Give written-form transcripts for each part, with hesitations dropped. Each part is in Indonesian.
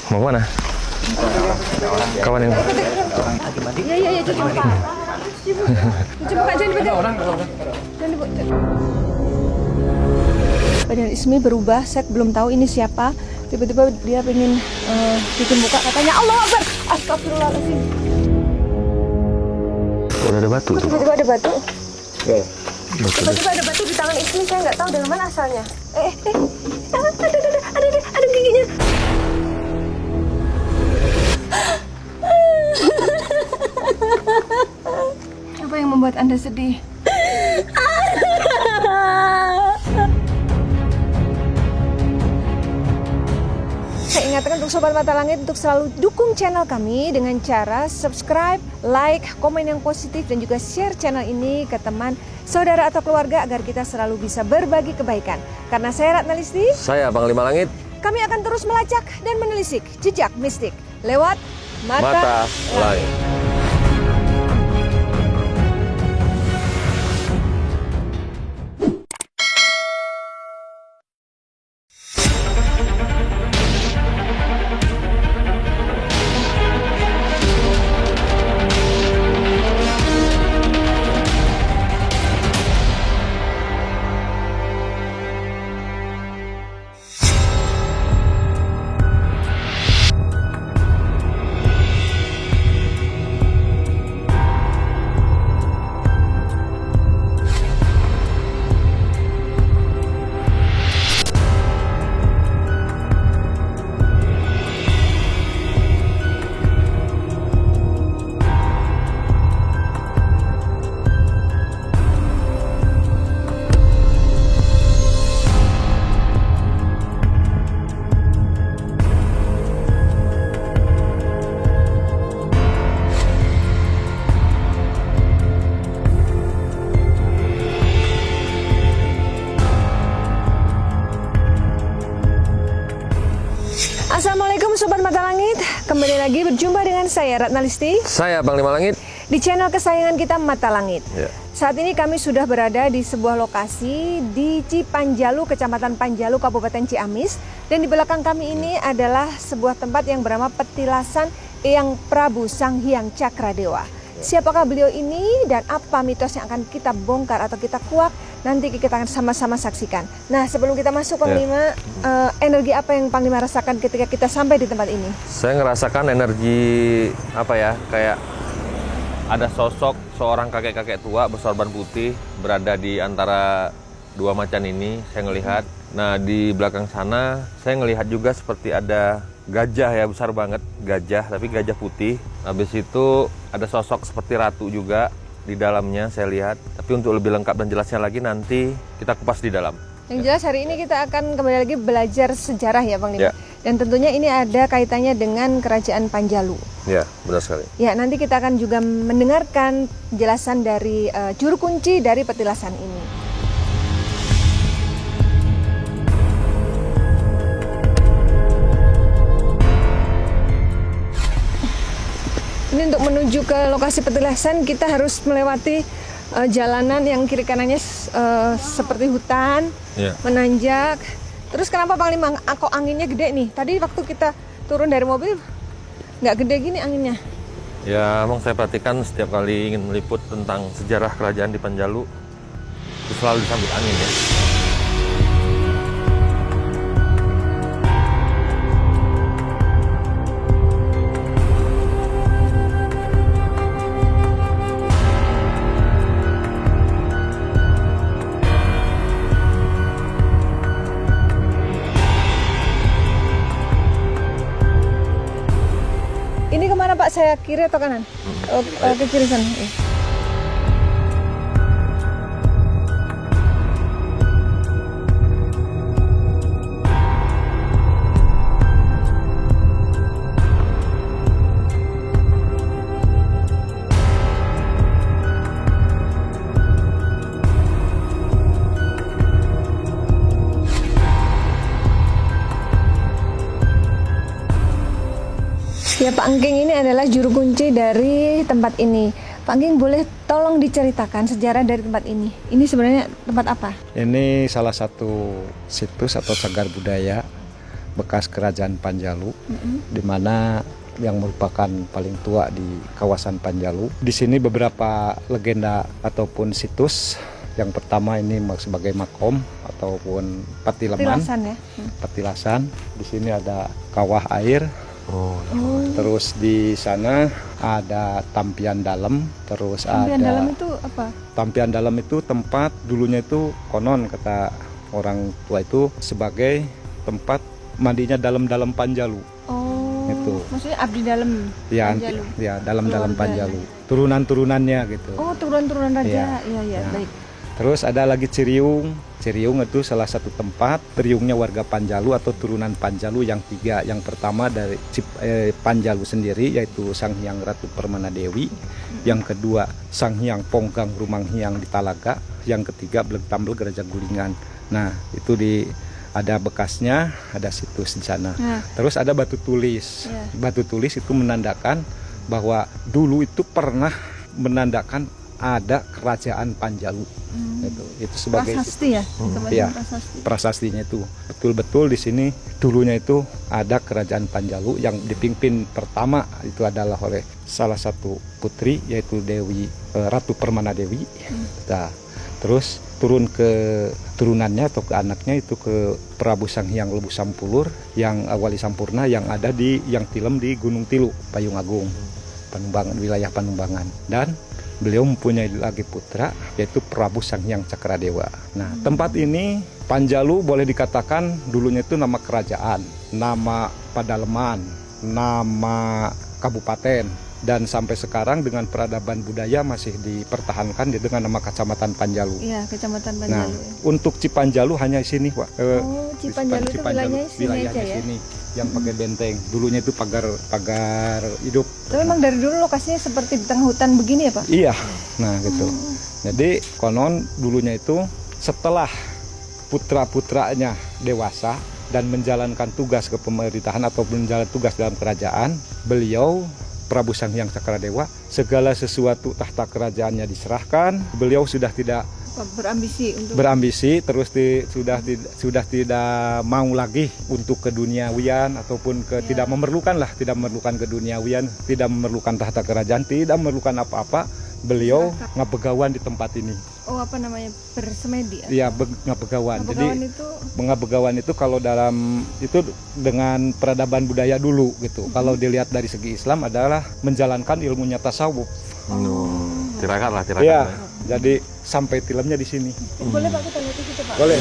Mau mana? Kawan ini. Iya, cuci muka. Cuci muka, jangan dibuka. Jangan dibuka. Badan Ismi berubah, saya belum tahu ini siapa. Tiba-tiba dia pengen cuci muka, katanya Allah Akbar. Astagfirullahaladzim. Udah ada batu tuh. Tiba-tiba ada batu. Ya. Tiba-tiba ada batu di tangan Ismi, saya nggak tahu dari mana asalnya. Ada giginya. Apa yang membuat Anda sedih? Saya ingatkan untuk Sobat Mata Langit untuk selalu dukung channel kami dengan cara subscribe, like, komen yang positif, dan juga share channel ini ke teman, saudara, atau keluarga agar kita selalu bisa berbagi kebaikan. Karena saya Ratna Listi, Saya Panglima Langit. kami akan terus melacak dan menelisik jejak mistik lewat Mata Langit. Assalamualaikum Sobat Mata Langit, kembali lagi berjumpa dengan saya Ratna Listi Saya Panglima Langit. di channel kesayangan kita Mata Langit. Ya. Saat ini kami sudah berada di sebuah lokasi di Cipanjalu, Kecamatan Panjalu, Kabupaten Ciamis. Dan di belakang kami ini adalah sebuah tempat yang bernama Petilasan Eyang Prabu Sang Hyang Cakradewa. Siapakah beliau ini dan apa mitos yang akan kita bongkar atau kita kuak, nanti kita akan sama-sama saksikan. Nah, sebelum kita masuk, Panglima, energi apa yang Panglima rasakan ketika kita sampai di tempat ini? Saya ngerasakan energi apa ya, kayak ada sosok seorang kakek-kakek tua bersorban putih berada di antara dua macan ini. Saya ngelihat. Nah, di belakang sana saya ngelihat juga seperti ada gajah ya, besar banget gajah, tapi gajah putih. Habis itu ada sosok seperti ratu juga di dalamnya saya lihat. Tapi untuk lebih lengkap dan jelasnya lagi nanti kita kupas di dalam. Yang jelas hari ini kita akan kembali lagi belajar sejarah ya, Panglima. Ya. Dan tentunya ini ada kaitannya dengan Kerajaan Panjalu. Ya, benar sekali. Ya, nanti kita akan juga mendengarkan penjelasan dari juru kunci dari petilasan ini. Ini untuk menuju ke lokasi petilasan kita harus melewati jalanan yang kiri kanannya seperti hutan, Ya. menanjak. Terus kenapa Panglima kok anginnya gede nih? Tadi waktu kita turun dari mobil nggak gede gini anginnya. Ya, emang saya perhatikan setiap kali ingin meliput tentang sejarah kerajaan di Panjalu itu selalu disambut angin ya. Ini kemana Pak? Saya kiri atau kanan? Ke kiri sana. Iya. Ya, Pak Engking ini adalah juru kunci dari tempat ini. Pak Engking, boleh tolong diceritakan sejarah dari tempat ini? Ini sebenarnya tempat apa? Ini salah satu situs atau cagar budaya bekas kerajaan Panjalu, di mana yang merupakan paling tua di kawasan Panjalu. Di sini beberapa legenda ataupun situs. Yang pertama ini sebagai makom ataupun patileman, Petilasan ya. patilasan. Di sini ada kawah air. Oh. Terus di sana ada tampian dalam. Terus Tampian ada dalam itu apa? tampian dalam itu tempat dulunya itu konon kata orang tua itu sebagai tempat mandinya dalam-dalam Panjalu. Oh, Itu. maksudnya abdi dalam Ya, Panjalu. ya dalam-dalam Keluarga. Panjalu. Turunan-turunannya gitu. Oh, turunan-turunan raja. Iya. Iya, Nah. baik. Terus ada lagi Ciriung. Ciriung itu salah satu tempat Ciriungnya warga Panjalu atau turunan Panjalu yang 3. Yang pertama dari Panjalu sendiri yaitu Sang Hyang Ratu Permana Dewi. Yang kedua Sang Hyang Ponggang Rumang Hyang di Talaga. Yang ketiga Blegtambel Geraja Gulingan. Nah itu ada bekasnya, ada situs di sana. Nah, Terus ada batu tulis. Iya. Batu tulis itu menandakan bahwa dulu itu pernah menandakan ada kerajaan Panjalu. Itu sebagai prasasti ya? Tempat Iya. prasasti. prasastinya itu. Betul-betul di sini dulunya itu ada kerajaan Panjalu yang dipimpin pertama itu adalah oleh salah satu putri yaitu Dewi Ratu Permana Dewi. Nah, terus turun ke turunannya atau ke anaknya itu ke Prabu Sang Hyang Lebu Sampulur yang Wali Sampurna yang ada yang tilem di Gunung Tilu, Payung Agung, Panumbangan, wilayah Panumbangan. Dan beliau mempunyai lagi putra yaitu Prabu Sang Hyang Cakradewa. Nah, tempat ini Panjalu boleh dikatakan dulunya itu nama kerajaan, nama padaleman, nama kabupaten. Dan sampai sekarang dengan peradaban budaya masih dipertahankan dengan nama Kecamatan Panjalu. Iya, Kecamatan Nah, Panjalu. Ya. untuk Cipanjalu hanya sini, Pak. Oh, Cipanjalu itu wilayahnya sini aja ya? Sini yang pakai benteng. Dulunya itu pagar hidup. Tapi memang dari dulu lokasinya seperti di tengah hutan begini ya, Pak? Iya, nah gitu. Jadi konon dulunya itu setelah putra-putranya dewasa dan menjalankan tugas kepemerintahan atau menjalankan tugas dalam kerajaan, beliau Prabu Sang Hyang Cakradewa segala sesuatu tahta kerajaannya diserahkan. Beliau sudah tidak Berambisi untuk berambisi, terus sudah tidak mau lagi untuk keduniawian ataupun tidak memerlukan keduniawian, tidak memerlukan tahta kerajaan, tidak memerlukan apa-apa. Beliau ngabegawan di tempat ini. Oh, apa namanya? Bersemedi ya? Iya, ngabegawan. Ngabegawan Jadi itu ngabegawan itu kalau dalam itu dengan peradaban budaya dulu gitu. Kalau dilihat dari segi Islam adalah menjalankan ilmunya tasawuf. Tirakat lah, tirakat. Iya. lah. Jadi sampai filmnya di sini. boleh Pak kita lihat itu, Pak? Boleh.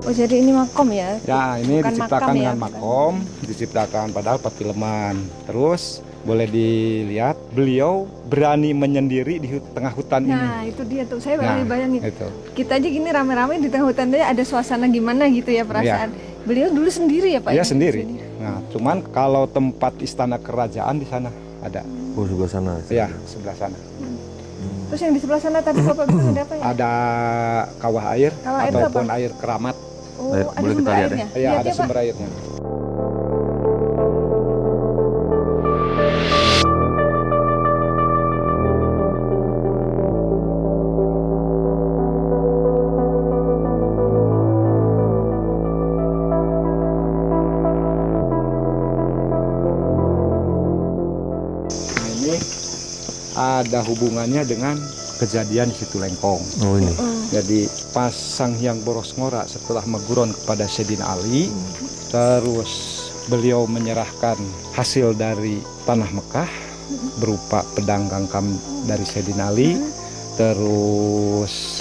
Oh, jadi ini makom ya? Ya, ini Bukan diciptakan makam ya, dengan bukan. makom, diciptakan padahal patileman. Terus boleh dilihat beliau berani menyendiri di tengah hutan ini. Nah, itu dia tuh. Saya Nah, baru bayangin. itu. Kita aja gini rame-rame di tengah hutan aja ada suasana gimana gitu ya perasaan. Beliau dulu sendiri ya, Pak? Iya ya? sendiri. Sini. Nah, cuman kalau tempat istana kerajaan di sana ada. Oh, sebelah sana. Ya, sebelah sana. Terus yang di sebelah sana tadi Bapak bilang ada apa ya? Ada kawah air Kawah air itu ataupun apa? air keramat. Oh, Boleh ada kita sumber lihat airnya. Ya, Lihat ada ya, Pak. sumber airnya. Nah, ini ada hubungannya dengan kejadian di situ Lengkong. Oh, ini. Jadi pas Sang Hyang Boros Ngora setelah meguron kepada Sayyidina Ali, terus beliau menyerahkan hasil dari tanah Mekah berupa pedang gangkam dari Sayyidina Ali, terus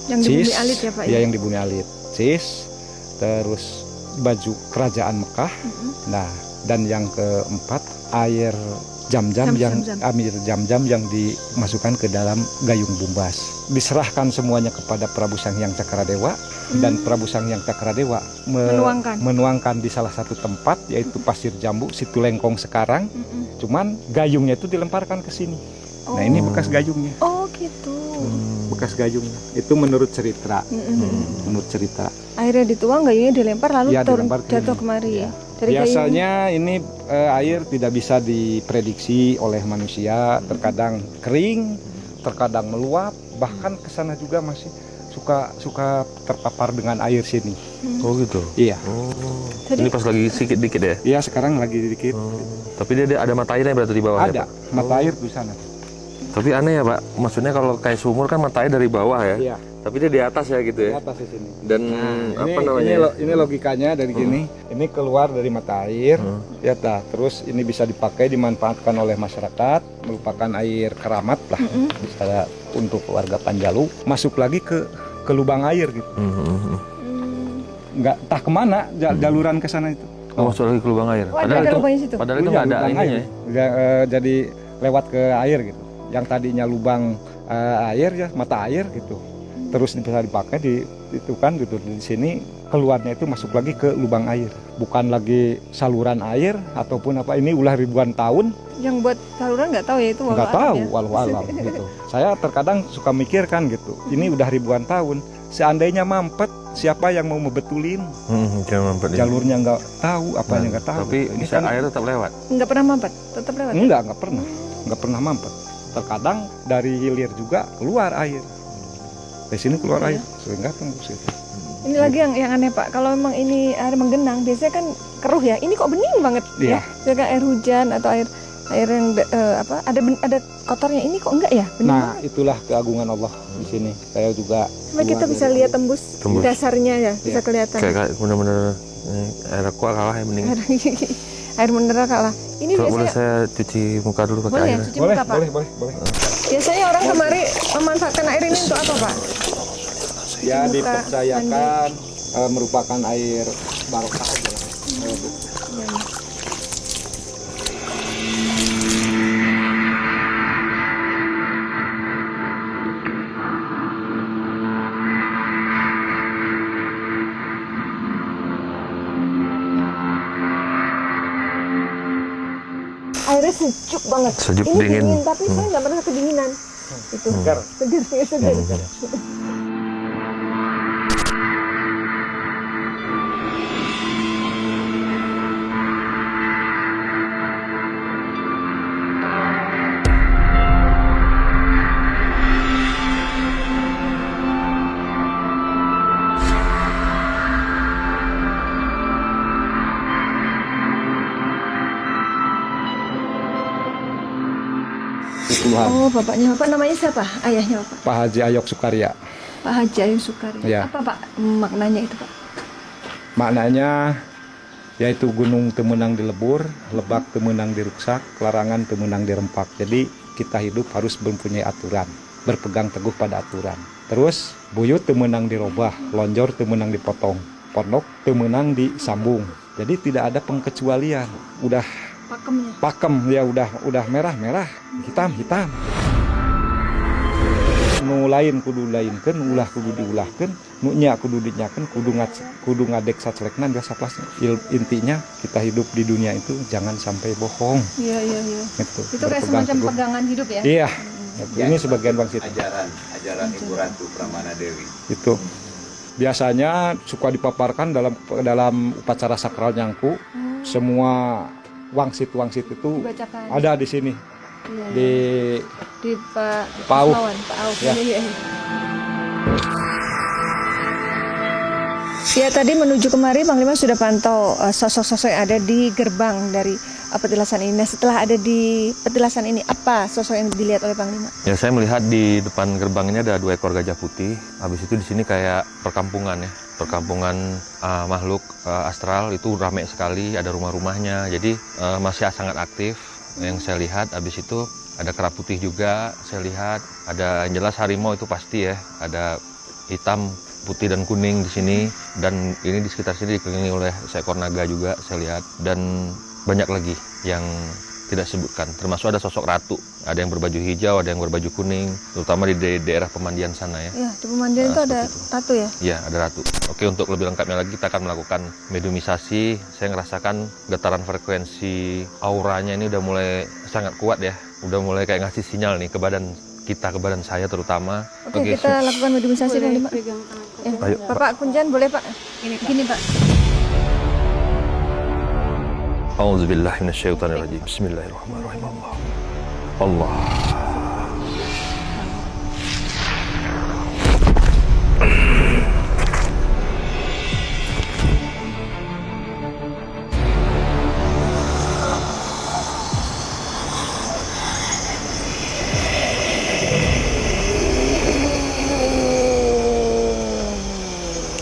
Yang di Bumi Alit ya, Pak? ya yang di Bumi Alit, cis, terus baju kerajaan Mekah. Nah, dan yang keempat air Jam-jam yang amir jam-jam yang dimasukkan ke dalam gayung bumbas. Diserahkan semuanya kepada Prabu Sang Hyang Cakradewa dan Prabu Sang Hyang Cakradewa menuangkan di salah satu tempat yaitu Pasir Jambu, situ Lengkong sekarang. Cuman gayungnya itu dilemparkan ke sini. Nah, ini bekas gayungnya. Oh, gitu. Bekas gayungnya. Itu menurut cerita. Menurut cerita. Airnya dituang, gayungnya dilempar lalu Ya, dilempar ke jatuh ini. kemari ya. Dari Biasanya ini air tidak bisa diprediksi oleh manusia, terkadang kering, terkadang meluap, bahkan ke sana juga masih suka terpapar dengan air sini. Oh gitu. Iya. Oh. Tadi- Ini pas lagi sedikit dikit ya. Iya, sekarang lagi dikit. Tapi dia ada mata airnya berarti di bawah ya, Ada Pak? mata air di sana. Tapi aneh ya Pak, maksudnya kalau kayak sumur kan mata air dari bawah ya. Iya. Tapi dia di atas ya gitu Di ya. atas di sini. Dan apa namanya? Ini logikanya dari gini. Ini keluar dari mata air, ya dah. Terus ini bisa dipakai, dimanfaatkan oleh masyarakat, merupakan air keramat lah, bisa untuk warga Panjalu. Masuk lagi ke lubang air gitu. Nggak entah kemana jaluran ke sana itu. Oh, masuk lagi ke lubang air. Oh, ada lubangnya situ. Padahal itu Iya, nggak ada lubang ininya. air. Jadi lewat ke air gitu. Yang tadinya lubang air ya, mata air gitu. Terus bisa dipakai itu kan gitu di sini, keluarnya itu masuk lagi ke lubang air. Bukan lagi saluran air ataupun apa, ini ulah ribuan tahun. Yang buat saluran nggak tahu ya itu. Nggak walau tahu, alam ya. walau alam gitu. Saya terkadang suka mikir kan gitu. Ini udah ribuan tahun. Seandainya mampet, siapa yang mau membetulin? Jangan mampet ini. Jalurnya nggak tahu, apanya nggak tahu. Tapi Ini bisa kan air tetap lewat. Nggak pernah mampet, tetap lewat. nggak pernah mampet. Terkadang dari hilir juga keluar air. Dari sini keluar air, sehingga tembus itu. Ini lagi yang aneh Pak, kalau memang ini air menggenang biasanya kan keruh ya. Ini kok bening banget ya? Iya. Misalkan air hujan atau air yang ada kotornya, ini kok enggak ya? Bening Nah, banget. itulah keagungan Allah di sini. Saya juga Coba kita bisa lihat tembus dasarnya ya, bisa Iya. kelihatan. Kayak bener-bener air aqua kalah ya mending. Air mineral kalah. Ini Kalau boleh biasanya saya cuci muka dulu pakai boleh air. cuci boleh, muka Pak. boleh. Biasanya orang kemari memanfaatkan air ini untuk apa Pak? Ya, Muka, dipercayakan merupakan air barokah aja lah. Airnya sejuk banget. Sejuk, ini dingin. tapi saya nggak pernah kedinginan. Itu Segar. segar. Puluhan. Oh, bapaknya Bapak namanya siapa? Ayahnya Bapak? Pak Haji Ayok Sukarya. Pak Haji Ayu Sukari. Ya. Apa Pak maknanya itu Pak? Maknanya yaitu gunung temenang di lebur, lebak temenang di ruksak, larangan temenang di rempak. Jadi kita hidup harus mempunyai aturan, berpegang teguh pada aturan. Terus buyut temenang dirobah, lonjor temenang dipotong, pondok temenang disambung. Jadi tidak ada pengkecualian. Udah Pakemnya. pakem ya, udah merah, hitam. Nu lain kudu lainkeun, ulah kudu diulahkeun, nu nya kudu dinyakeun, kudu ngadek sacelekna biasa pas. Intinya kita hidup di dunia itu jangan sampai bohong. Iya. Gitu. Itu kayak Berpegang semacam teguh. pegangan hidup ya? Iya. Ini sebagian bangsa ajaran Ibu Ratu Pramana Dewi. itu. Biasanya suka dipaparkan dalam upacara sakral nyangku. Semua wangsit itu Dibacakan. ada di sini. Iya. Di Di Pak Pauk. Paslawan, Pak Auf. Ya. Iya. Ya, tadi menuju kemari Panglima sudah pantau sosok-sosok yang ada di gerbang dari petilasan ini. Nah, setelah ada di petilasan ini, apa sosok yang dilihat oleh Panglima? Ya, saya melihat di depan gerbang ini ada 2 ekor gajah putih. Habis itu di sini kayak perkampungan ya. Perkampungan makhluk astral itu ramai sekali, ada rumah-rumahnya. Jadi masih sangat aktif yang saya lihat. Habis itu ada kera putih juga saya lihat. Ada yang jelas harimau itu pasti ya. Ada hitam, putih dan kuning di sini, dan ini di sekitar sini dikelilingi oleh seekor naga juga saya lihat, dan banyak lagi yang tidak sebutkan, termasuk ada sosok ratu, ada yang berbaju hijau, ada yang berbaju kuning, terutama di daerah pemandian sana ya. Ya, di pemandian itu ada seperti itu. ratu ya? Iya, ada ratu. Oke, untuk lebih lengkapnya lagi kita akan melakukan mediumisasi. Saya ngerasakan getaran frekuensi auranya ini udah mulai sangat kuat ya, udah mulai kayak ngasih sinyal nih ke badan kita, ke badan saya terutama. Oke, kita lakukan mediumisasi Panglima. Ya. Ayo, Bapak Kunjan boleh Pak? Gini Pak. A'udzubillahi minasyaitonirrajim. Bismillahirrahmanirrahim. Allah.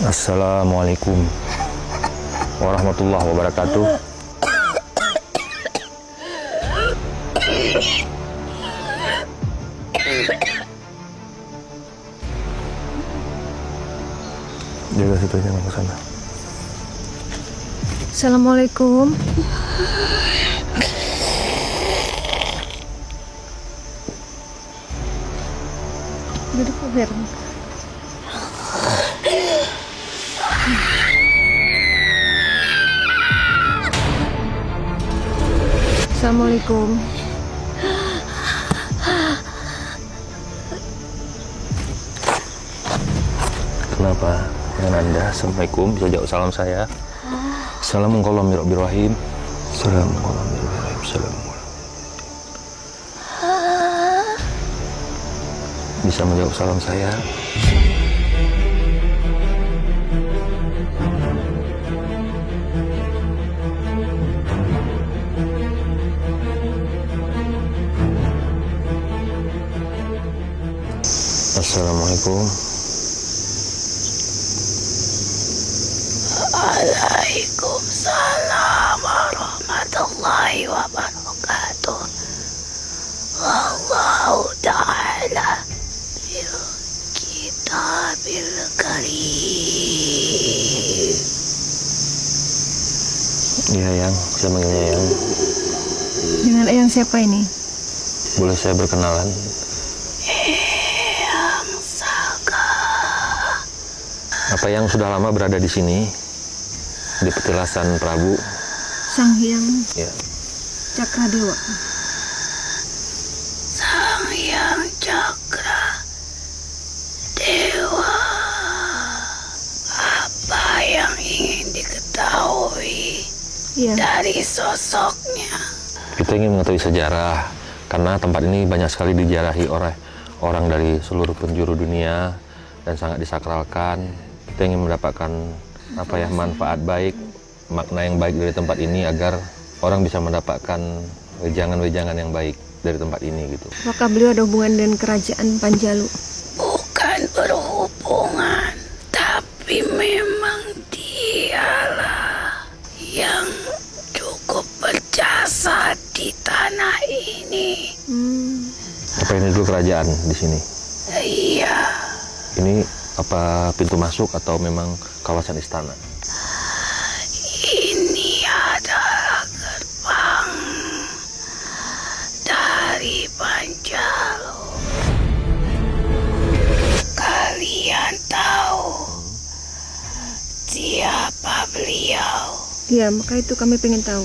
Assalamualaikum warahmatullahi wabarakatuh. Jaga situ, jangan ke sana. Assalamualaikum. Duduk biar. Assalamualaikum. Kenapa dengan Anda? Assalamualaikum, bisa jawab salam saya. Assalamualaikum. Bisa menjawab salam saya. Assalamualaikum. Waalaikumsalam warahmatullahi wabarakatuh. Wallahu ta'ala bil kitabil karim. Iya, Yang. Saya manggilnya Yang. Dengan Eyang siapa ini? Boleh saya berkenalan? Eyang Saka. Apa Yang sudah lama berada di sini? Di petilasan Prabu? Sang Hyang Ya. Cakradewa. Sang Hyang Cakra Dewa. Apa yang ingin diketahui Iya. dari sosoknya? Kita ingin mengetahui sejarah, karena tempat ini banyak sekali dijarahi oleh orang dari seluruh penjuru dunia dan sangat disakralkan. Kita ingin mendapatkan manfaat baik, makna yang baik dari tempat ini agar orang bisa mendapatkan wejangan-wejangan yang baik dari tempat ini gitu. Apakah beliau ada hubungan dengan kerajaan Panjalu? Bukan berhubungan, tapi memang dialah yang cukup berjasa di tanah ini. Apa ini dulu kerajaan di sini? Iya, Ini apa pintu masuk atau memang kawasan istana? ini adalah gerbang dari Panjalu. Kalian tahu siapa beliau? Iya, maka itu kami pengen tahu.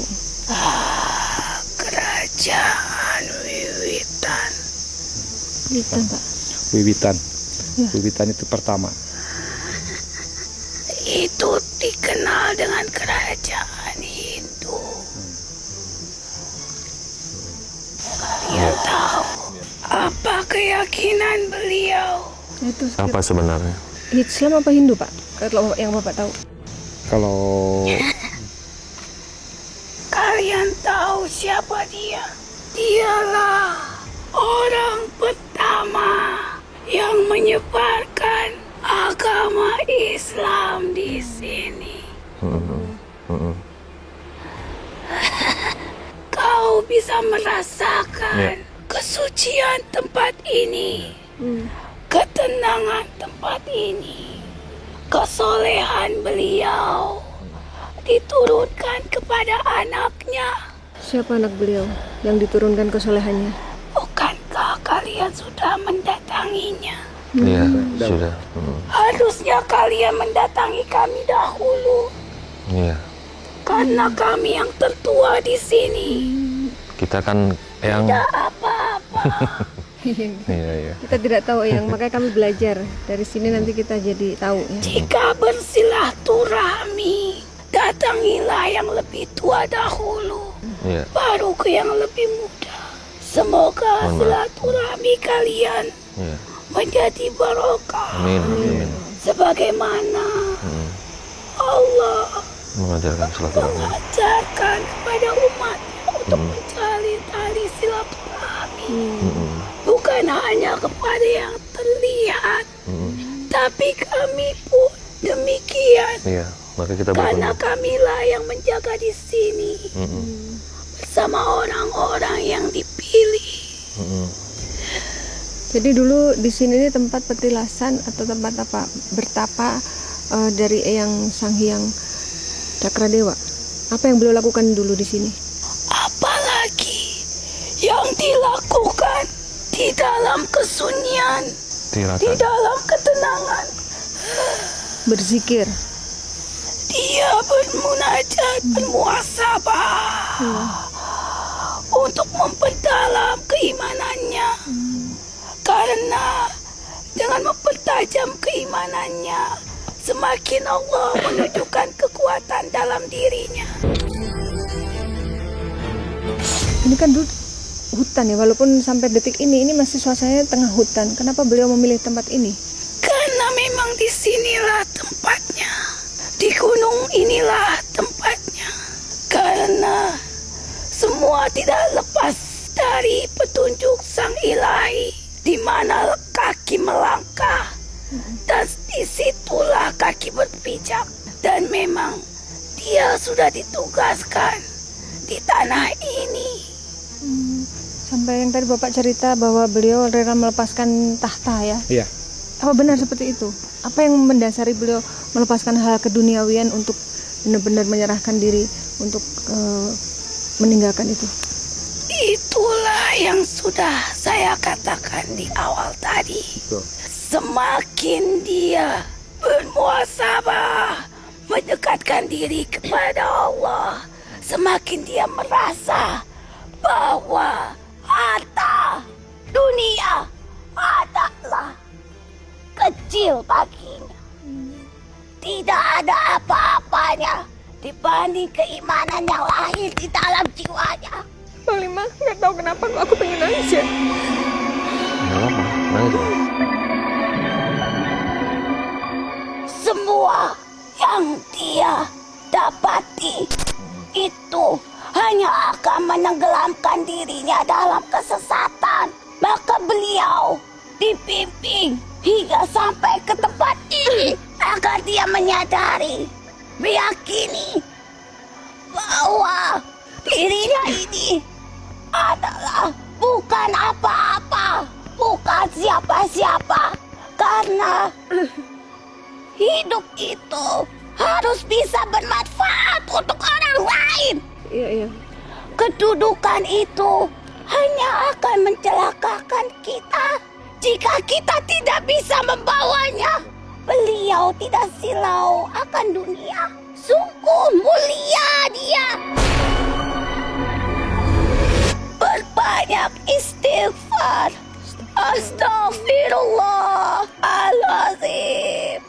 Kerajaan Wiwitan. Gitu, Pak. Wiwitan. Ya. Wiwitan itu pertama. Itu dikenal dengan kerajaan Hindu. Kalian tahu apa keyakinan beliau? Itu Apa sebenarnya? Islam apa Hindu, Pak? Kalau yang Bapak tahu. Kalau Kalian tahu siapa dia? Dialah orang pertama yang menyebarkan agama Islam di sini. Kau bisa merasakan kesucian tempat ini, ketenangan tempat ini, kesolehan beliau diturunkan kepada anaknya. Siapa anak beliau yang diturunkan kesolehannya? Bukankah kalian sudah mendatanginya? Iya, sudah. Harusnya kalian mendatangi kami dahulu, Iya. karena kami yang tertua di sini. Kita kan yang Tidak apa-apa. iya. Kita tidak tahu yang makanya kami belajar dari sini, nanti kita jadi tahu ya. Jika bersilaturahmi, datangilah yang lebih tua dahulu, Iya. baru ke yang lebih muda. Semoga Mohon maaf. silaturahmi kalian Iya. menjadi barokah. Amin. Amin. Sebagaimana Allah Mengajarkan silaturahmi. mengajarkan kepada umatnya untuk menjalin tali silaturahmi. Bukan hanya kepada yang terlihat, tapi kami pun demikian. Iya, maka kita Karena berkunjung. kamilah yang menjaga di sini bersama orang-orang yang dipilih. Jadi dulu di sini ini tempat petilasan atau tempat apa bertapa dari Eyang Sang Hyang Cakradewa. Apa yang beliau lakukan dulu di sini? Apalagi yang dilakukan di dalam kesunyian, di dalam ketenangan. Berzikir. Dia bermunajat, bermuhasabah untuk memperdalam keimanannya. Karena dengan mempertajam keimanannya, semakin Allah menunjukkan kekuatan dalam dirinya. Ini kan dulu hutan ya, walaupun sampai detik ini masih suasananya tengah hutan. Kenapa beliau memilih tempat ini? Karena memang disinilah tempatnya. Di gunung inilah tempatnya. Karena semua tidak lepas dari petunjuk Sang Ilahi. Di mana kaki melangkah. Dan disitulah kaki berpijak. Dan memang dia sudah ditugaskan di tanah ini. Sampai yang tadi Bapak cerita bahwa beliau rela melepaskan tahta ya. Iya. Apa benar seperti itu? Apa yang mendasari beliau melepaskan hal keduniawian untuk benar-benar menyerahkan diri untuk meninggalkan itu? Itulah yang sudah saya katakan di awal tadi. Semakin dia bermuhasabah, mendekatkan diri kepada Allah, semakin dia merasa bahwa harta dunia adalah kecil baginya. Tidak ada apa-apanya dibanding keimanan yang lahir di dalam jiwanya. Bang Lima, nggak tahu kenapa kok aku pengen nangis ya. Nggak apa, nangis dong. Semua yang dia dapati itu hanya akan menenggelamkan dirinya dalam kesesatan. Maka beliau dibimbing hingga sampai ke tempat ini agar dia menyadari, meyakini bahwa dirinya ini adalah bukan apa-apa, bukan siapa-siapa. Karena hidup itu harus bisa bermanfaat untuk orang lain. Iya. Kedudukan itu hanya akan mencelakakan kita jika kita tidak bisa membawanya. Beliau tidak silau akan dunia. Sungguh mulia dia. Berbanyak istighfar. Astaghfirullahaladzim.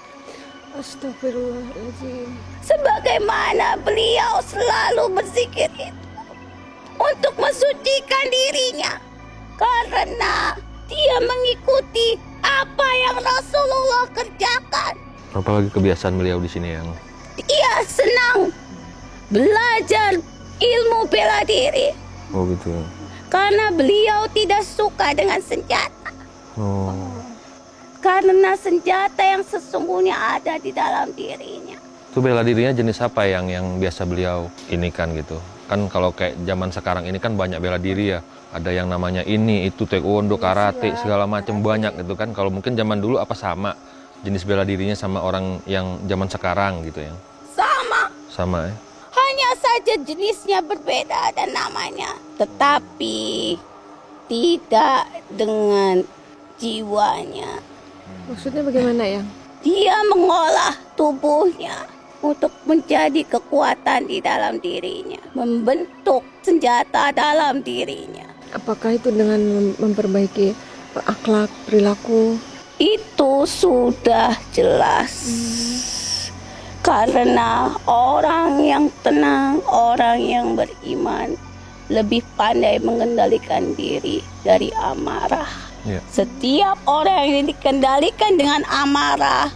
Astagfirullahaladzim. Sebagaimana beliau selalu berzikir itu untuk mensucikan dirinya. Karena dia mengikuti apa yang Rasulullah kerjakan. Apalagi kebiasaan beliau di sini yang Dia senang belajar ilmu bela diri. oh gitu. Karena beliau tidak suka dengan senjata. Oh. Karena senjata yang sesungguhnya ada di dalam dirinya. Itu bela dirinya jenis apa yang biasa beliau ini kan gitu. Kan kalau kayak zaman sekarang ini kan banyak bela diri ya. Ada yang namanya ini, itu taekwondo, karate, segala macam banyak gitu kan. Kalau mungkin zaman dulu apa sama jenis bela dirinya sama orang yang zaman sekarang gitu ya. Sama ya. Hanya saja jenisnya berbeda dan namanya. Tetapi tidak dengan jiwanya. Maksudnya bagaimana ya? Dia mengolah tubuhnya untuk menjadi kekuatan di dalam dirinya. Membentuk senjata dalam dirinya. Apakah itu dengan memperbaiki akhlak, perilaku? Itu sudah jelas. Karena orang yang tenang, orang yang beriman lebih pandai mengendalikan diri dari amarah. Iya. Setiap orang yang dikendalikan dengan amarah,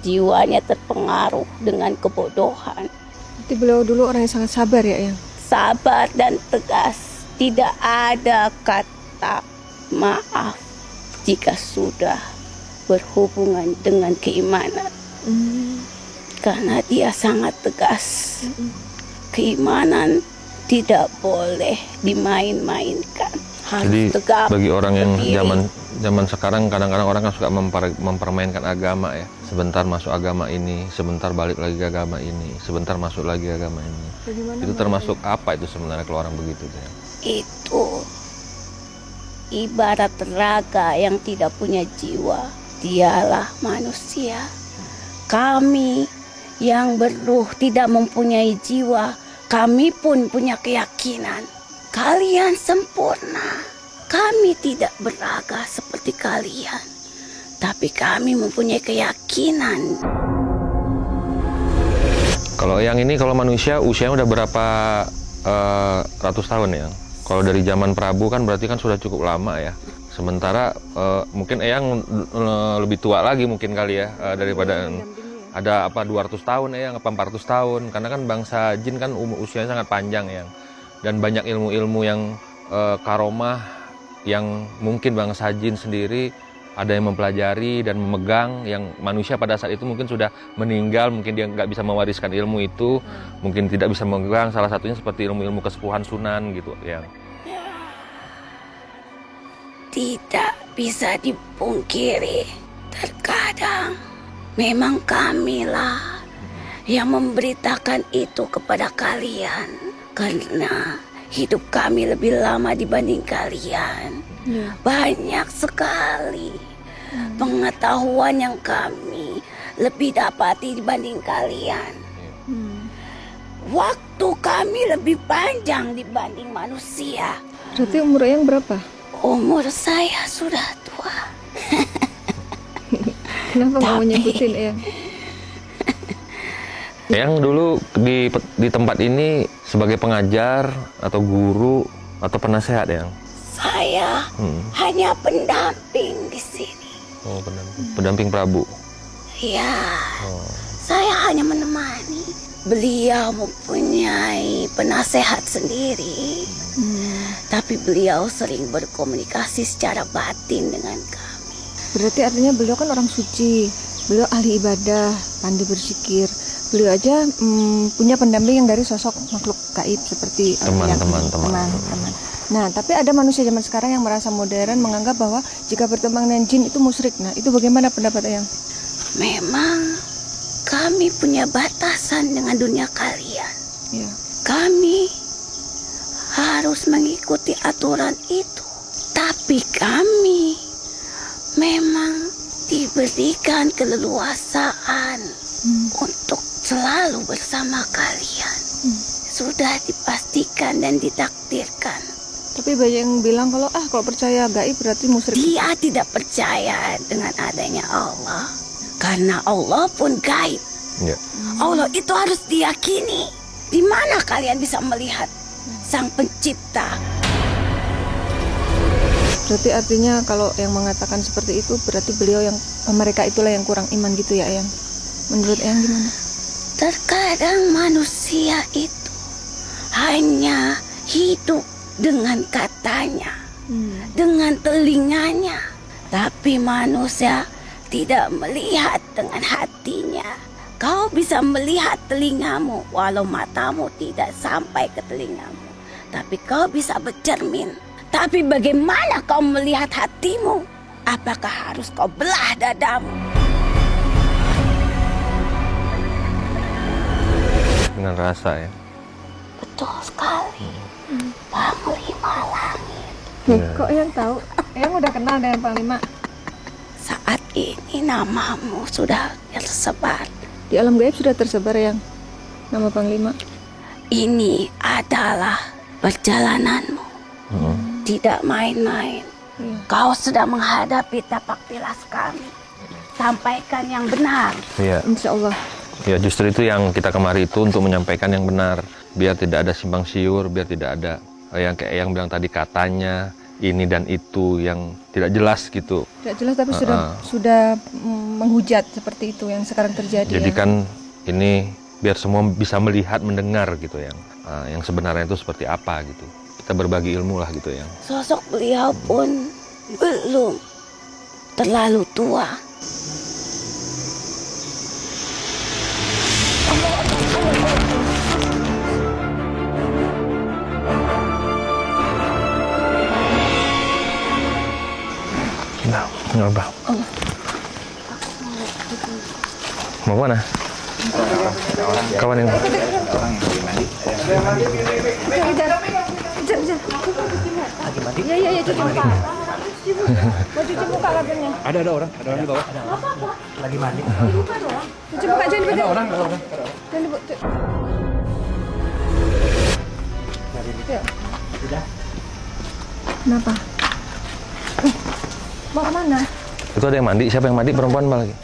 jiwanya terpengaruh dengan kebodohan. Berarti beliau dulu orang yang sangat sabar ya, Yang? Sabar dan tegas. Tidak ada kata maaf jika sudah berhubungan dengan keimanan. karena dia sangat tegas. Keimanan tidak boleh dimain-mainkan. Jadi Harus tegap bagi orang yang berdiri. zaman sekarang kadang-kadang orang kan suka mempermainkan agama ya. Sebentar masuk agama ini, sebentar balik lagi ke agama ini, sebentar masuk lagi ke agama ini. Bagaimana Itu termasuk apa itu sebenarnya kalau orang begitu ya? Itu ibarat raga yang tidak punya jiwa. Dialah manusia. Kami yang berruh tidak mempunyai jiwa, kami pun punya keyakinan. Kalian sempurna. Kami tidak beraga seperti kalian. Tapi kami mempunyai keyakinan. Kalau yang ini kalau manusia usianya udah berapa ratus tahun ya? Kalau dari zaman Prabu kan berarti kan sudah cukup lama ya. Sementara mungkin Eyang lebih tua lagi mungkin kali ya daripada ada apa 200 tahun Eyang apa 400 tahun karena kan bangsa jin kan usianya sangat panjang Eyang. Dan banyak ilmu-ilmu yang karomah yang mungkin bangsa jin sendiri ada yang mempelajari dan memegang yang manusia pada saat itu mungkin sudah meninggal, mungkin dia nggak bisa mewariskan ilmu itu, mungkin tidak bisa memegang, salah satunya seperti ilmu-ilmu kesepuhan Sunan gitu ya. Tidak bisa dipungkiri. Terkadang memang kamilah yang memberitakan itu kepada kalian. Karena hidup kami lebih lama dibanding kalian. Banyak sekali pengetahuan yang kami lebih dapati dibanding kalian. Waktu kami lebih panjang dibanding manusia. Berarti umur Eyang berapa? Umur saya sudah tua. Kenapa nggak mau nyebutin Eyang? Eyang dulu di tempat ini sebagai pengajar atau guru atau penasehat Eyang? Saya hanya pendamping di sini. Oh, pendamping Prabu. Ya, saya hanya menemani. Beliau mempunyai penasehat sendiri. Tapi beliau sering berkomunikasi secara batin dengan kami. Berarti artinya beliau kan orang suci, beliau ahli ibadah, pandai berzikir. Beliau aja punya pendamping yang dari sosok makhluk gaib seperti Teman-teman. Nah, tapi ada manusia zaman sekarang yang merasa modern menganggap bahwa jika berteman dengan jin itu musyrik. Nah, itu bagaimana pendapat Eyang? Memang kami punya batasan dengan dunia kalian. Ya. Kami harus mengikuti aturan itu. Tapi kami memang diberikan keleluasaan untuk selalu bersama kalian. Sudah dipastikan dan ditakdirkan. Tapi banyak yang bilang kalau percaya gaib berarti musyrik. Dia tidak percaya dengan adanya Allah. Karena Allah pun gaib. Ya. Allah itu harus diyakini. Di mana kalian bisa melihat Sang Pencipta? Berarti artinya kalau yang mengatakan seperti itu berarti mereka itulah yang kurang iman gitu ya Eyang. Menurut Eyang gimana? Terkadang manusia itu hanya hidup dengan katanya, dengan telinganya. Tapi manusia tidak melihat dengan hatinya. Kau bisa melihat telingamu walau matamu tidak sampai ke telingamu. Tapi kau bisa bercermin. Tapi bagaimana kau melihat hatimu? Apakah harus kau belah dadamu? Dengan rasa ya. Betul sekali. Panglima Langit. Kok Eyang tahu? Eyang udah kenal dengan Panglima? Saat ini namamu sudah tersebar. Di alam gaib sudah tersebar Eyang nama Panglima. Ini adalah perjalananmu. Tidak main-main. Kau sedang menghadapi tapak tilas kami. Sampaikan yang benar. Iya. Insya Allah. Ya justru itu yang kita kemari itu untuk menyampaikan yang benar. Biar tidak ada simpang siur, biar tidak ada yang kayak yang bilang tadi katanya ini dan itu yang tidak jelas gitu. Tidak jelas tapi sudah menghujat seperti itu yang sekarang terjadi. Jadi ya. kan ini biar semua bisa melihat, mendengar gitu yang sebenarnya itu seperti apa gitu. Kita berbagi ilmu lah gitu yang. Sosok beliau pun belum terlalu tua. Nggak apa. Mau mana? Kawan yang Kejar. Iya, cuci muka. Mau cuci muka katanya. Ada orang di bawah. Cuci muka, jangan dipegang. Jangan dipegang. Kenapa? Mau kemana? itu ada yang mandi. Siapa yang mandi? Perempuan apa lagi?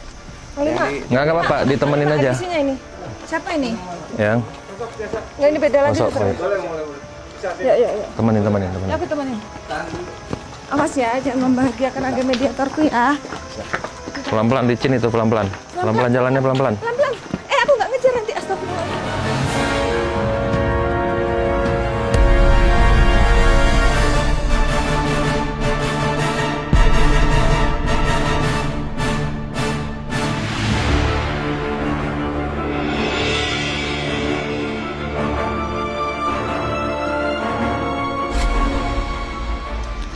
Lima. Nggak apa-apa, ditemenin aja. Isinya ini. Siapa ini? Yang Nggak, ini beda lagi. masuk. Ya. Temenin. Ya, aku temenin. Awas ya, jangan membahagiakan agen mediatorku ya. Pelan-pelan licin itu, pelan-pelan. Pelan-pelan jalannya, pelan-pelan. Pelan-pelan. Aku nggak ngejar nanti, astagfirullah.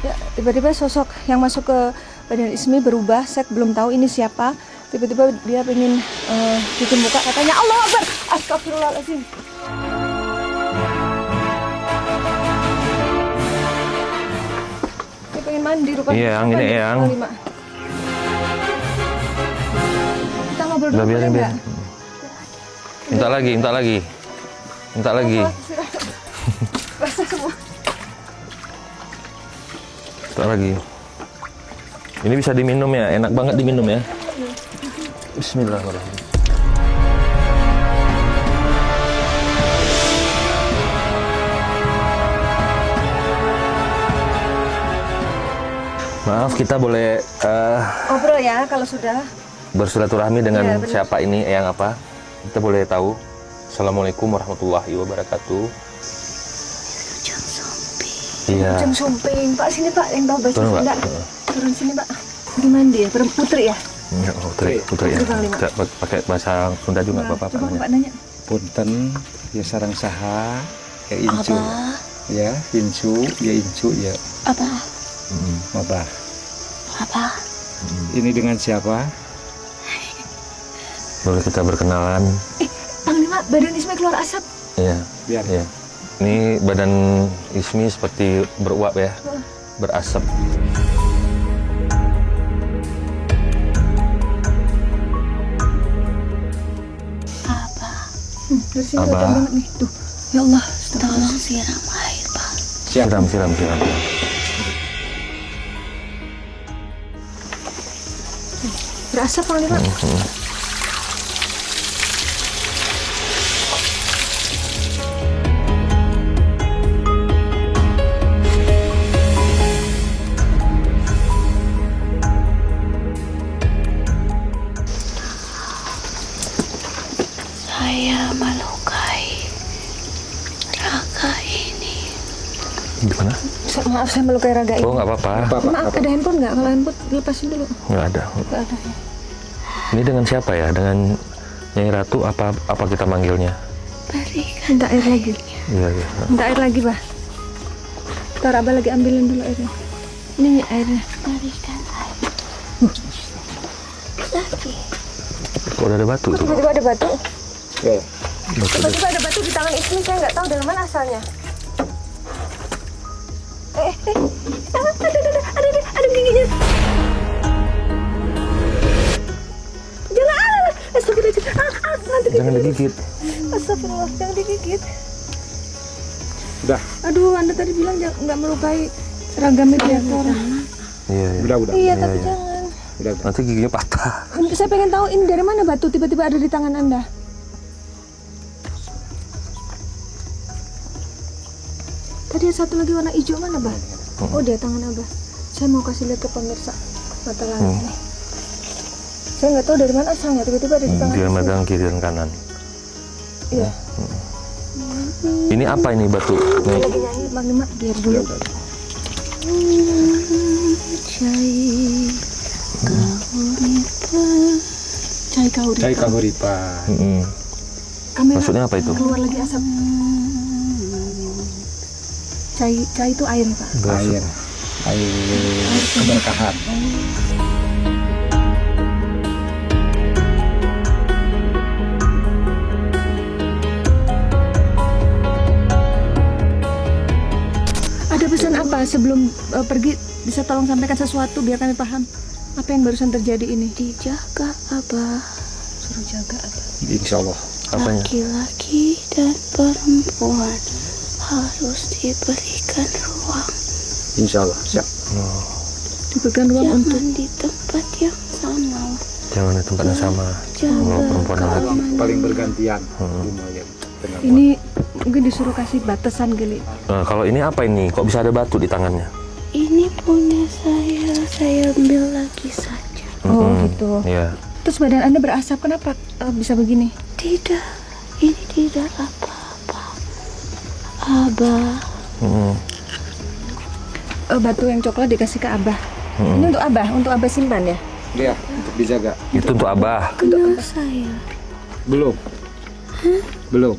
Ya, tiba-tiba sosok yang masuk ke badan Ismi berubah. Saya belum tahu ini siapa. Tiba-tiba dia pengen cuci muka, katanya Allah Akbar, astagfirullahaladzim. Dia pengen mandi rupanya. Iya, yang ini, yang. Kita ngobrol dulu Udah biarin, boleh nggak? Minta lagi. Basah semua. Minta lagi. Ini bisa diminum ya, enak banget diminum ya. Bismillahirrahmanirrahim. Maaf, kita boleh Ngobrol ya kalau sudah. bersilaturahmi dengan Iya, benar. siapa ini, yang apa? Kita boleh tahu. Assalamualaikum warahmatullahi wabarakatuh. Iya. Jam sumping. Pak, sini Pak, yang tahu bahasa Turun, Pak. Sunda. Turun sini Pak. Di mandi ya? Putri ya? Ya, putri ya. Putri Bang Lima. Tidak pakai bahasa Sunda juga nggak apa-apa. Coba Pak nanya. Punten ya sarang saha ya incu. Ya incu ya Apa? mabah. Apa? Ini dengan siapa? Boleh kita berkenalan? Panglima, badan Ismi keluar asap. Iya. Biar Iya. Ini badan Ismi seperti beruap ya, berasap. Dari sini Abah. kelihatan banget nih. Tuh, ya Allah. Tolong siram air, Pak. Siram. Berasap Panglima. Saya melukai raga ini. Gimana? Maaf, saya melukai raga ini. Oh, nggak apa-apa. Maaf, ada handphone nggak? Kalau handphone lepasin dulu. Nggak ada. Nggak ada. Ini dengan siapa ya? Dengan Nyai Ratu apa kita manggilnya? Berikan Minta air lagi. Iya. Minta air lagi, Bah. Ntar Abah lagi ambilin dulu airnya. Ini nih airnya. berikan air. Lagi. Kok udah ada batu tuh? Tiba-tiba ada batu. Ya. Tiba-tiba ada batu di tangan Ismi. Saya nggak tahu dari mana asalnya. Ada giginya. Jangan, astagfirullah. Nanti Jangan digigit. Astagfirullah, jangan digigit. Udah. Aduh, Anda tadi bilang nggak melukai seragam mediator. Iya. Udah. Iya, tapi jangan. Udah. Nanti giginya patah. Saya pengen tahu ini dari mana batu tiba-tiba ada di tangan Anda. Tadi ada satu lagi warna hijau, mana, Bah? Oh, dia tangan Abah. Saya mau kasih lihat ke pemirsa mata langit nih. Saya nggak tahu dari mana asalnya, tiba-tiba ada di tangan Dia Ismi. megang kiri dan kanan. Iya. Ini apa ini batu? Nih. Lagi nyanyi, Bang Lima, biar dulu. Cai kauripa. Cai kahuripa. Kamera. Maksudnya apa itu? Keluar lagi asap. Cai itu air, Pak. Air keberkahan. Sebelum pergi, bisa tolong sampaikan sesuatu biar kami paham apa yang barusan terjadi ini. Dijaga Abah. Suruh jaga apa? Insya Allah. Apanya? Laki-laki dan perempuan harus diberikan ruang. Insya Allah. Siap. Diberikan ruang untuk Jangan di tempat yang sama. Jangan di tempat yang sama. Jaga perempuan lagi. keamanan. Paling bergantian. Lumayan. Dengan ini mungkin disuruh kasih batasan geli. Nah, kalau ini apa ini? Kok bisa ada batu di tangannya? Ini punya saya ambil lagi saja. Oh gitu. Iya. Terus badan Anda berasap, kenapa bisa begini? Tidak, ini tidak apa-apa. Abah, Mm-mm. Batu yang coklat dikasih ke Abah. Ini untuk Abah simpan ya? Iya, untuk dijaga. Itu untuk Abah. kenal saya. Belum. Belum.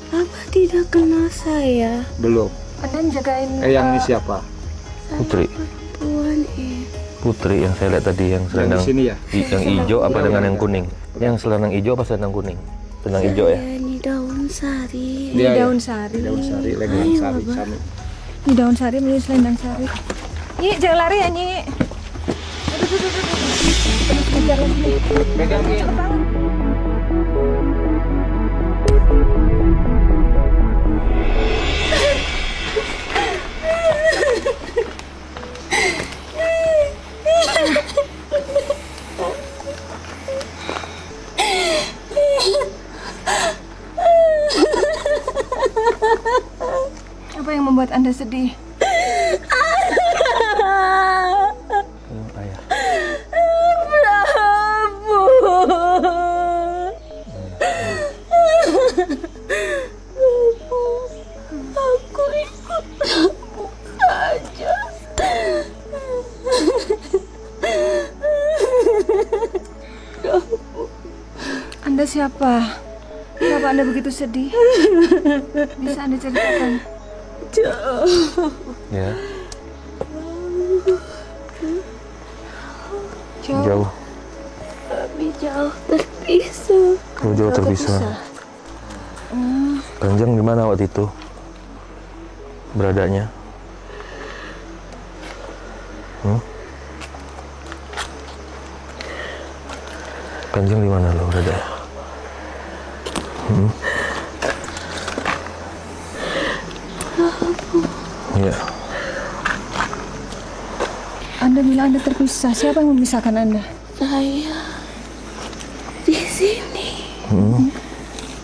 Abah tidak kenal saya. Belum. Anda jagain Yang ini siapa? Putri. Perempuan Putri yang saya lihat tadi yang Yang selendang di sini ya? yang hijau apa dengan yang kuning? Yang selendang hijau apa selendang kuning? Selendang hijau ya? Ini daun sari. ini Iya, daun iya. sari. Daun sari, legang Ayo, sari, Abah. sami. Ini daun sari menjadi selendang sari. Nyi, jangan lari ya Nyi. Aduh. Terus kejar lagi. Pegang ini. Cepet banget. Apa yang membuat Anda sedih? Ayah. Prabu. Aku ikut Prabu saja. Anda siapa? Kenapa Anda begitu sedih? Bisa Anda ceritakan? Ya. Jauh. Kami jauh terpisah. Jauh terpisah. Kanjeng di mana waktu itu? Beradanya? Kanjeng di mana lo berada? Iya. Anda bilang Anda terpisah. Siapa yang memisahkan Anda? Saya di sini.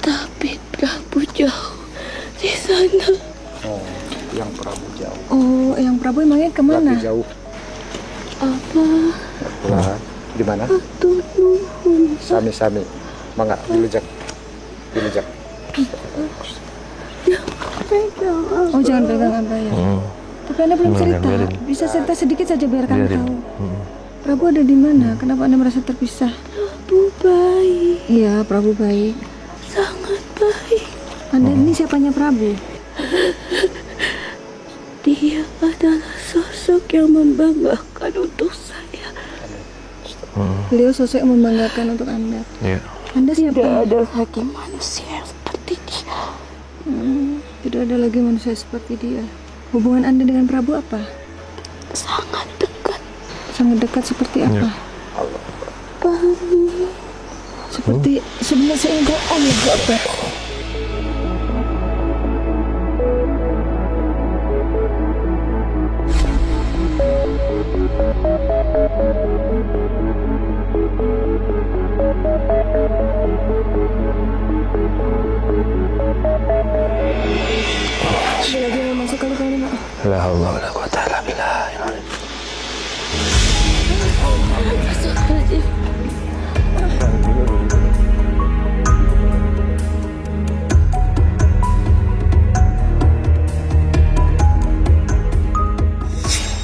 Tapi Prabu jauh di sana. Oh, yang Prabu jauh. Oh, yang Prabu emangnya kemana? Lagi jauh. Apa Pulang. Di mana? tuh nuhun? Sami-sami. Mangga, dilujak. Dilujak. Pegang Oh, jangan pegang Anda ya. Tapi Anda belum Biarin, cerita. biarin. Bisa cerita sedikit saja biar kami Biarin. tahu. Prabu ada di mana? Kenapa Anda merasa terpisah? Prabu baik, Iya, Prabu baik. sangat baik. Anda ini siapanya Prabu? Dia adalah sosok yang membanggakan untuk saya. Beliau sosok yang membanggakan untuk Anda. Iya. Anda siapa? Tidak ada lagi manusia yang seperti dia. Tidak ada lagi manusia seperti dia. Hubungan Anda dengan Prabu apa? Sangat dekat. Sangat dekat seperti apa? Kami Seperti sebenarnya saya enggak Akbar. Ada lagi yang mau masuk kali kali Mak. La haula wala quwata illa billah.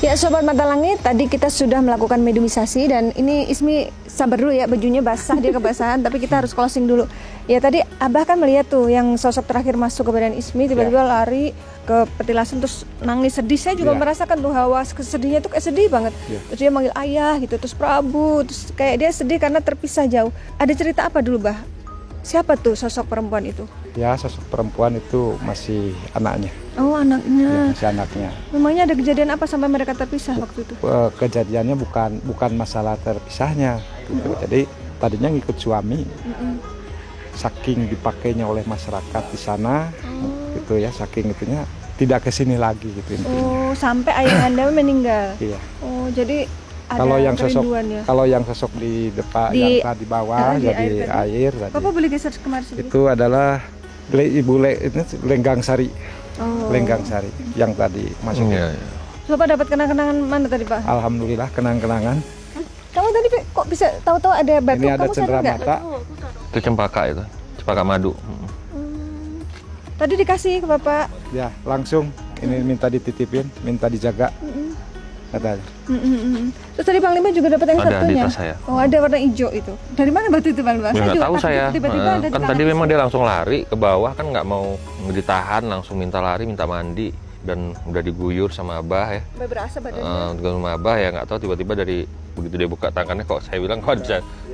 Ya Sobat Mata Langit, tadi kita sudah melakukan mediumisasi dan ini Ismi sabar dulu ya, bajunya basah, dia kebasahan, tapi kita harus closing dulu. Ya tadi Abah kan melihat tuh yang sosok terakhir masuk ke badan Ismi, tiba-tiba lari ke petilasan terus nangis sedih. Saya juga merasakan tuh hawa kesedihnya tuh kayak sedih banget. Terus dia manggil ayah gitu, terus Prabu, terus kayak dia sedih karena terpisah jauh. Ada cerita apa dulu Bah? Siapa tuh sosok perempuan itu? Ya, sosok perempuan itu masih anaknya, Oh, ya, anaknya. masih anaknya. Memangnya ada kejadian apa sampai mereka terpisah waktu itu? Kejadiannya bukan masalah terpisahnya gitu. Jadi tadinya ngikut suami, saking dipakainya oleh masyarakat di sana gitu ya, saking itunya tidak kesini lagi gitu intinya. Oh, sampai ayah Anda meninggal. Iya. Oh, jadi ada Kalau yang sosok kerinduan ya. kalau yang sosok di depan Di- yang di bawah di jadi air air tadi. Bapak boleh geser kemari sedikit? Itu adalah Ibu ini Lenggang Sari. Oh. Lenggang Sari yang tadi masuk. Iya, iya. Bapak dapat kenang-kenangan mana tadi, Pak? Alhamdulillah kenang-kenangan. Kamu tadi Pak, kok bisa tahu-tahu ada batu? Ini ada Kamu sadar nggak? cenderamata. Itu cempaka itu, cempaka madu. Tadi dikasih ke Bapak. Ya, langsung ini minta dititipin, minta dijaga. Katanya. Terus tadi Panglima juga dapat yang Ada di satunya. tas saya. Oh, ada warna hijau itu. Dari mana batu itu, Panglima? Ya nggak juga tahu takut saya. Tiba-tiba ada di Kan tangan tadi memang istri. dia langsung lari ke bawah, kan nggak mau ditahan, langsung minta lari, minta mandi, dan udah diguyur sama Abah ya. Berasa badannya. Dengan sama Abah ya nggak tahu tiba-tiba dari begitu dia buka tangannya kok saya bilang kok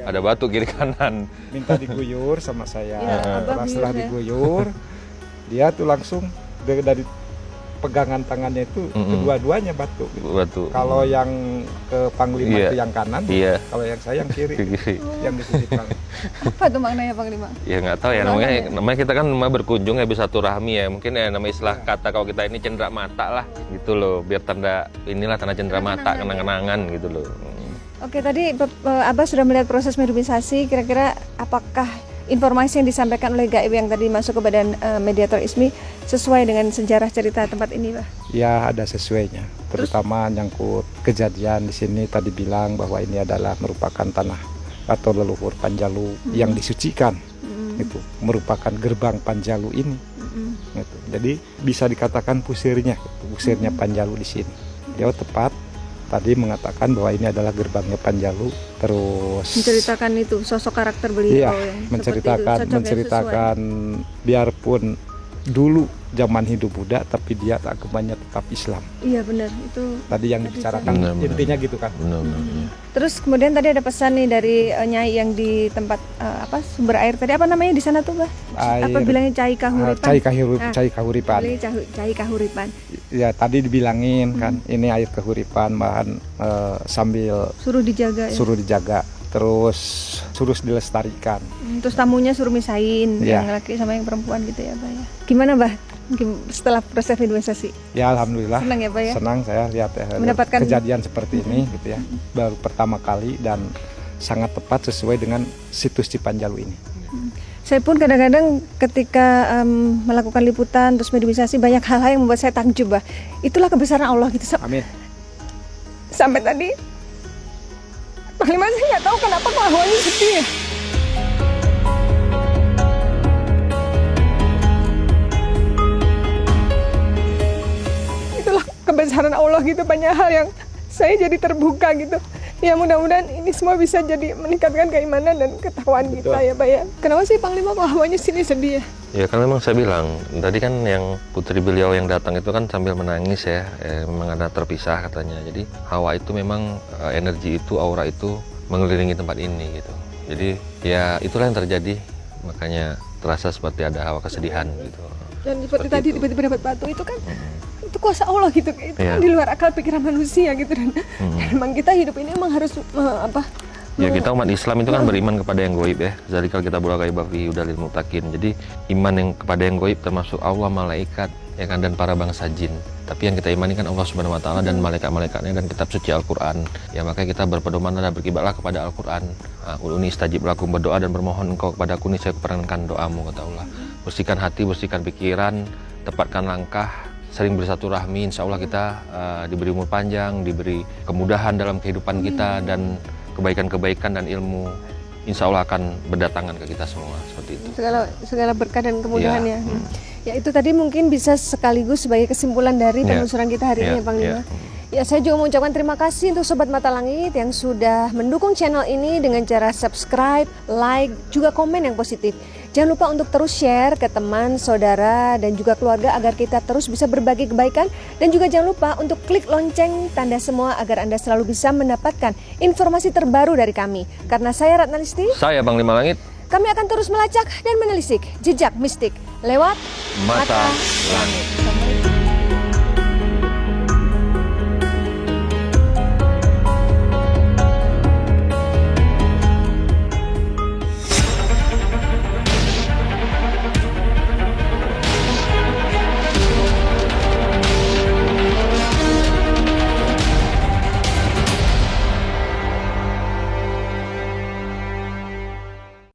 ada batu kiri kanan. Minta diguyur sama saya. Ya, Abah Setelah guyur ya. diguyur, dia tuh langsung dari pegangan tangannya itu kedua-duanya batu. Batu. Kalau yang ke Panglima Iya. itu yang kanan, Iya. kalau yang saya yang kiri, Kiri. yang dititipkan. Apa tuh maknanya, Panglima? Ya nggak tahu ya namanya kita kan berkunjung ya bisa turahmi ya mungkin ya namanya istilah kata kalau kita ini cendera mata lah gitu loh biar tanda cendera mata kenang-kenangan gitu loh. Oke, tadi Abah sudah melihat proses mediumisasi. Kira-kira apakah informasi yang disampaikan oleh gaib yang tadi masuk ke badan mediator ISMI sesuai dengan sejarah cerita tempat ini, Pak? Ya, ada sesuainya. Terutama nyangkut kejadian di sini tadi bilang bahwa ini adalah merupakan tanah atau leluhur Panjalu yang disucikan. Itu merupakan gerbang Panjalu ini. Gitu. Jadi bisa dikatakan pusirnya Panjalu di sini. Dia tepat tadi mengatakan bahwa ini adalah gerbangnya Panjalu, terus Menceritakan itu sosok karakter beliau iya, yang menceritakan seperti itu, cocok ya, sesuai. biarpun dulu zaman hidup Buddha tapi dia agamanya tetap Islam. Iya benar, itu. Tadi yang dibicarakan Benar, benar. intinya gitu kan. Benar-benar. Iya. Terus kemudian tadi ada pesan nih dari Nyai yang di tempat sumber air tadi apa namanya di sana tuh, Bah? Apa bilangnya Cai Kahuripan? Cai Kahuripan. Bilangnya Cai Kahuripan. Ya tadi dibilangin kan ini air kahuripan bahan sambil Suruh dijaga ya. suruh dijaga terus suruh dilestarikan. Terus tamunya suruh misain Iya. yang laki sama yang perempuan gitu ya, Bah ya. Gimana, Bah? Setelah proses mediumisasi? Ya alhamdulillah Senang ya, Pak ya? senang saya lihat ya Mendapatkan- kejadian seperti ini gitu ya baru pertama kali dan sangat tepat sesuai dengan situs Cipanjalu ini. Saya pun kadang-kadang ketika melakukan liputan terus mediumisasi banyak hal-hal yang membuat saya takjub, Bah. Itulah kebesaran Allah gitu. Amin. Sampai tadi Panglima saya nggak tahu kenapa kok awalnya sedih ya. Itulah kebesaran Allah gitu, banyak hal yang saya jadi terbuka gitu. Ya mudah-mudahan ini semua bisa jadi meningkatkan keimanan dan ketakwaan kita ya, Pak ya. Kenapa sih Panglima kok awalnya sini sedih ya? Ya kan memang saya bilang tadi kan yang putri beliau yang datang itu kan sambil menangis ya, memang ada terpisah katanya. Jadi hawa itu memang energi itu, aura itu mengelilingi tempat ini gitu. Jadi ya itulah yang terjadi, makanya terasa seperti ada hawa kesedihan gitu. Dan seperti Seperti tadi itu. tiba-tiba dapat batu itu kan itu kuasa Allah gitu, itu kan Iya. di luar akal pikiran manusia gitu dan memang kita hidup ini emang harus Ya kita umat Islam itu kan beriman kepada yang goib ya. Zalikal kita bola gaib fi hudalil mutakin. Jadi iman yang kepada yang goib termasuk Allah, malaikat, ya kan, dan para bangsa jin. Tapi yang kita imani kan Allah Subhanahu wa taala dan malaikat-malaikatnya dan kitab suci Al-Qur'an. Ya makanya kita berpedoman dan berkibarlah kepada Al-Qur'an. Uni istajib lakum, berdoa dan bermohon engkau kepada aku, saya kuperkenankan doamu, kata Allah. Bersihkan hati, bersihkan pikiran, tepatkan langkah, sering bersatu rahmi, insya Allah kita diberi umur panjang, diberi kemudahan dalam kehidupan kita, dan kebaikan-kebaikan dan ilmu insya Allah akan berdatangan ke kita semua, seperti itu. segala berkah dan kemudahan Iya. ya. Ya itu tadi mungkin bisa sekaligus sebagai kesimpulan dari Iya. penelusuran kita hari ini Iya, ya, Panglima. iya. Ya saya juga mengucapkan terima kasih untuk Sobat Mata Langit yang sudah mendukung channel ini dengan cara subscribe, like, juga komen yang positif. Jangan lupa untuk terus share ke teman, saudara, dan juga keluarga agar kita terus bisa berbagi kebaikan. Dan juga jangan lupa untuk klik lonceng tanda semua agar Anda selalu bisa mendapatkan informasi terbaru dari kami. Karena saya Ratna Listi Saya Panglima Langit. Kami akan terus melacak dan menelisik jejak mistik lewat Mata Langit.